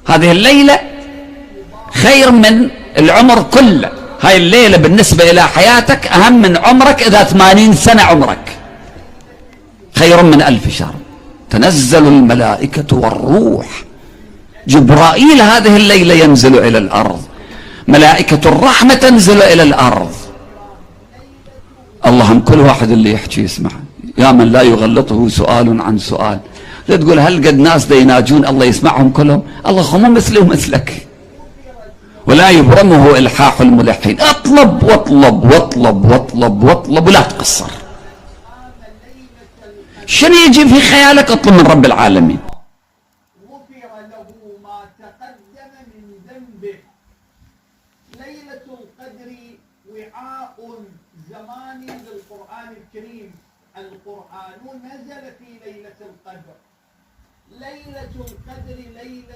هذه الليلة خير من العمر كله. هاي الليلة بالنسبة إلى حياتك أهم من عمرك إذا 80 سنة عمرك، خير من 1000 شهر. تنزل الملائكة والروح، جبرائيل هذه الليلة ينزل إلى الأرض، ملائكة الرحمة تنزل إلى الأرض. اللهم كل واحد اللي يحكي يسمع، يا من لا يغلطه سؤال عن سؤال. لا تقول هل قد ناس دا يناجون الله يسمعهم كلهم؟ الله مو مثلي ومثلك، ولا يبرمه إلحاح الملحين. اطلب واطلب واطلب واطلب واطلب ولا تقصر. شنو يجي في خيالك اطلب من رب العالمين. غفر له ما تقدم من ذنبه. ليلة القدر وعاء زماني للقرآن الكريم. القرآن نزل في ليلة القدر. ليلة القدر ليلة